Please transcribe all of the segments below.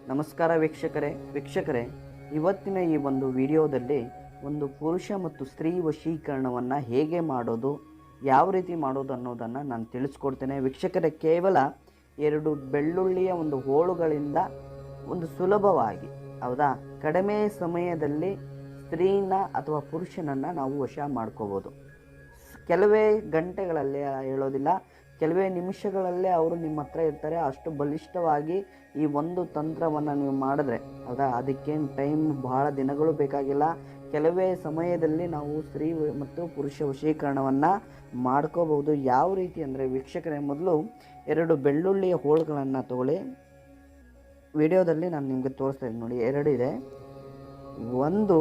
ನಮಸ್ಕಾರ ವೀಕ್ಷಕರೇ, ಇವತ್ತಿನ ಈ ಒಂದು ವಿಡಿಯೋದಲ್ಲಿ ಒಂದು ಪುರುಷ ಮತ್ತು ಸ್ತ್ರೀ ವಶೀಕರಣವನ್ನು ಹೇಗೆ ಮಾಡೋದು, ಯಾವ ರೀತಿ ಮಾಡೋದು ಅನ್ನೋದನ್ನು ನಾನು ತಿಳಿಸ್ಕೊಡ್ತೇನೆ. ವೀಕ್ಷಕರೇ, ಕೇವಲ 2 ಬೆಳ್ಳುಳ್ಳಿಯ ಒಂದು ಹೋಳುಗಳಿಂದ ಒಂದು ಸುಲಭವಾಗಿ, ಹೌದಾ, ಕಡಿಮೆ ಸಮಯದಲ್ಲಿ ಸ್ತ್ರೀನ ಅಥವಾ ಪುರುಷನನ್ನು ನಾವು ವಶ ಮಾಡ್ಕೋಬೋದು. ಕೆಲವೇ ಗಂಟೆಗಳಲ್ಲೇ ಹೇಳೋದಿಲ್ಲ, ಕೆಲವೇ ನಿಮಿಷಗಳಲ್ಲೇ ಅವರು ನಿಮ್ಮ ಹತ್ರ ಇರ್ತಾರೆ. ಅಷ್ಟು ಬಲಿಷ್ಠವಾಗಿ ಈ ಒಂದು ತಂತ್ರವನ್ನು ನೀವು ಮಾಡಿದ್ರೆ, ಹೌದಾ, ಅದಕ್ಕೇನು ಟೈಮ್ ಬಹಳ ದಿನಗಳು ಬೇಕಾಗಿಲ್ಲ. ಕೆಲವೇ ಸಮಯದಲ್ಲಿ ನಾವು ಸ್ತ್ರೀ ಮತ್ತು ಪುರುಷ ವಶೀಕರಣವನ್ನು ಮಾಡ್ಕೋಬಹುದು. ಯಾವ ರೀತಿ ಅಂದರೆ ವೀಕ್ಷಕರೇ, ಮೊದಲು 2 ಬೆಳ್ಳುಳ್ಳಿಯ ಹೋಳುಗಳನ್ನು ತಗೊಳ್ಳಿ. ವಿಡಿಯೋದಲ್ಲಿ ನಾನು ನಿಮಗೆ ತೋರಿಸ್ತಾ ಇದ್ದೀನಿ ನೋಡಿ, 2 ಇದೆ. ಒಂದು,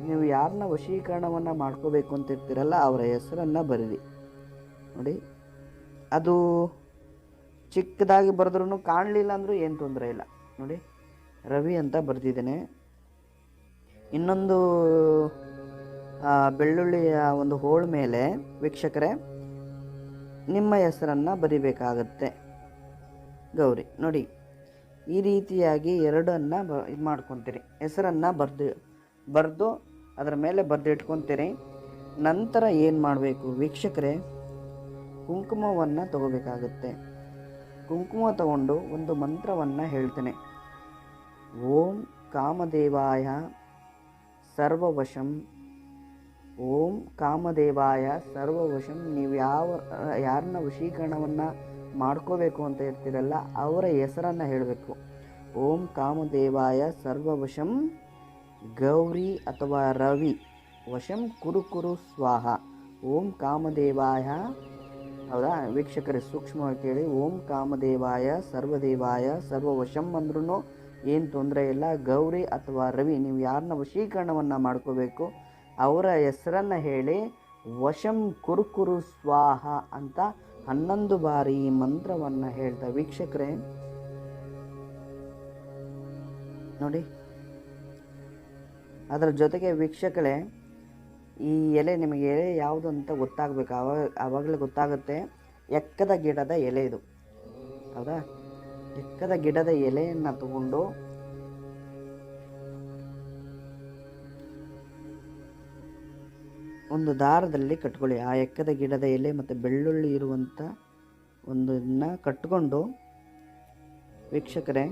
ನೀವು ಯಾರನ್ನ ವಶೀಕರಣವನ್ನು ಮಾಡ್ಕೋಬೇಕು ಅಂತ ಇರ್ತೀರಲ್ಲ ಅವರ ಹೆಸರನ್ನು ಬರೀರಿ ನೋಡಿ. ಅದು ಚಿಕ್ಕದಾಗಿ ಬರೆದ್ರೂ ಕಾಣಲಿಲ್ಲ ಅಂದರೂ ಏನು ತೊಂದರೆ ಇಲ್ಲ ನೋಡಿ. ರವಿ ಅಂತ ಬರೆದಿದ್ದೇನೆ. ಇನ್ನೊಂದು ಬೆಳ್ಳುಳ್ಳಿಯ ಒಂದು ಹೋಳು ಮೇಲೆ ವೀಕ್ಷಕರೇ ನಿಮ್ಮ ಹೆಸರನ್ನು ಬರಿಬೇಕಾಗತ್ತೆ. ಗೌರಿ ನೋಡಿ, ಈ ರೀತಿಯಾಗಿ 2 ಇದು ಮಾಡ್ಕೊತೀರಿ. ಹೆಸರನ್ನು ಬರೆದು ಅದರ ಮೇಲೆ ಬರೆದು ಇಟ್ಕೊತೀರಿ. ನಂತರ ಏನು ಮಾಡಬೇಕು ವೀಕ್ಷಕರೇ, ಕುಂಕುಮವನ್ನು ತಗೋಬೇಕಾಗುತ್ತೆ. ಕುಂಕುಮ ತಗೊಂಡು ಒಂದು ಮಂತ್ರವನ್ನು ಹೇಳ್ತೇನೆ. ಓಂ ಕಾಮದೇವಾಯ ಸರ್ವವಶಂ, ಓಂ ಕಾಮದೇವಾಯ ಸರ್ವವಶಂ. ನೀವು ಯಾರನ್ನ ವಶೀಕರಣವನ್ನು ಮಾಡ್ಕೋಬೇಕು ಅಂತ ಇರ್ತೀರಲ್ಲ ಅವರ ಹೆಸರನ್ನು ಹೇಳಬೇಕು. ಓಂ ಕಾಮದೇವಾಯ ಸರ್ವವಶಂ ಗೌರಿ ಅಥವಾ ರವಿ ವಶಂ ಕುರು ಸ್ವಾಹ. ಓಂ ಕಾಮದೇವಾಯ, ಹೌದಾ ವೀಕ್ಷಕರೇ, ಸೂಕ್ಷ್ಮವಾಗಿ ಕೇಳಿ. ಓಂ ಕಾಮದೇವಾಯ ಸರ್ವದೇವಾಯ ಸರ್ವವಶಂ ಅಂದ್ರೂ ಏನು ತೊಂದರೆ ಇಲ್ಲ. ಗೌರಿ ಅಥವಾ ರವಿ, ನೀವು ಯಾರನ್ನ ವಶೀಕರಣವನ್ನು ಮಾಡ್ಕೋಬೇಕು ಅವರ ಹೆಸರನ್ನು ಹೇಳಿ ವಶಂ ಕುರು ಸ್ವಾಹ ಅಂತ 11 ಬಾರಿ ಈ ಮಂತ್ರವನ್ನು ಹೇಳ್ತಾ ವೀಕ್ಷಕರೇ ನೋಡಿ. ಅದರ ಜೊತೆಗೆ ವೀಕ್ಷಕರೇ, ಈ ಎಲೆ, ನಿಮಗೆ ಎಲೆ ಯಾವುದು ಅಂತ ಗೊತ್ತಾಗಬೇಕು. ಆವಾಗಲೇ ಗೊತ್ತಾಗುತ್ತೆ. ಎಕ್ಕದ ಗಿಡದ ಎಲೆ ಇದು, ಹೌದಾ. ಎಕ್ಕದ ಗಿಡದ ಎಲೆಯನ್ನು ತಗೊಂಡು ಒಂದು ದಾರದಲ್ಲಿ ಕಟ್ಕೊಳ್ಳಿ. ಆ ಎಕ್ಕದ ಗಿಡದ ಎಲೆ ಮತ್ತು ಬೆಳ್ಳುಳ್ಳಿ ಇರುವಂಥ ಒಂದನ್ನು ಕಟ್ಕೊಂಡು ವೀಕ್ಷಕರೇ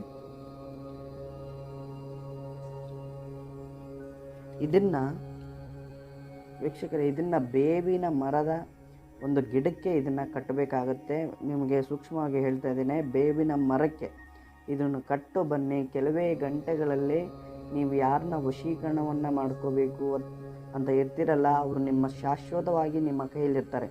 ಇದನ್ನು ಬೇವಿನ ಮರದ ಒಂದು ಗಿಡಕ್ಕೆ ಇದನ್ನು ಕಟ್ಟಬೇಕಾಗತ್ತೆ. ನಿಮಗೆ ಸೂಕ್ಷ್ಮವಾಗಿ ಹೇಳ್ತಾ ಇದ್ದೀನಿ, ಬೇವಿನ ಮರಕ್ಕೆ ಇದನ್ನು ಕಟ್ಟು ಬನ್ನಿ. ಕೆಲವೇ ಗಂಟೆಗಳಲ್ಲಿ ನೀವು ಯಾರನ್ನ ವಶೀಕರಣವನ್ನು ಮಾಡ್ಕೋಬೇಕು ಅಂತ ಇರ್ತಿರಲ್ಲ ಅವರು ನಿಮ್ಮ ಶಾಶ್ವತವಾಗಿ ನಿಮ್ಮ ಕೈಯಲ್ಲಿರ್ತಾರೆ.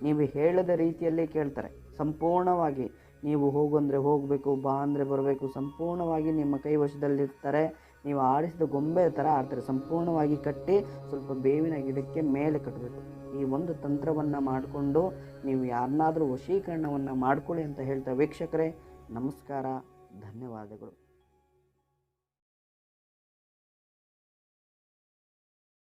ನೀವು ಹೇಳಿದ ರೀತಿಯಲ್ಲಿ ಕೇಳ್ತಾರೆ. ಸಂಪೂರ್ಣವಾಗಿ ನೀವು ಹೋಗು ಅಂದರೆ ಹೋಗಬೇಕು, ಬಾ ಅಂದರೆ ಬರಬೇಕು. ಸಂಪೂರ್ಣವಾಗಿ ನಿಮ್ಮ ಕೈ ವಶದಲ್ಲಿರ್ತಾರೆ. ನೀವು ಆಡಿಸಿದ ಗೊಂಬೆ ಥರ ಆಡ್ತಾರೆ. ಸಂಪೂರ್ಣವಾಗಿ ಕಟ್ಟಿ ಸ್ವಲ್ಪ ಬೇವಿನ ಗಿಡಕ್ಕೆ ಮೇಲೆ ಕಟ್ಟಬೇಕು. ಈ ಒಂದು ತಂತ್ರವನ್ನು ಮಾಡಿಕೊಂಡು ನೀವು ಯಾರನ್ನಾದರೂ ವಶೀಕರಣವನ್ನು ಮಾಡ್ಕೊಳ್ಳಿ ಅಂತ ಹೇಳ್ತಾ ವೀಕ್ಷಕರೇ, ನಮಸ್ಕಾರ, ಧನ್ಯವಾದಗಳು.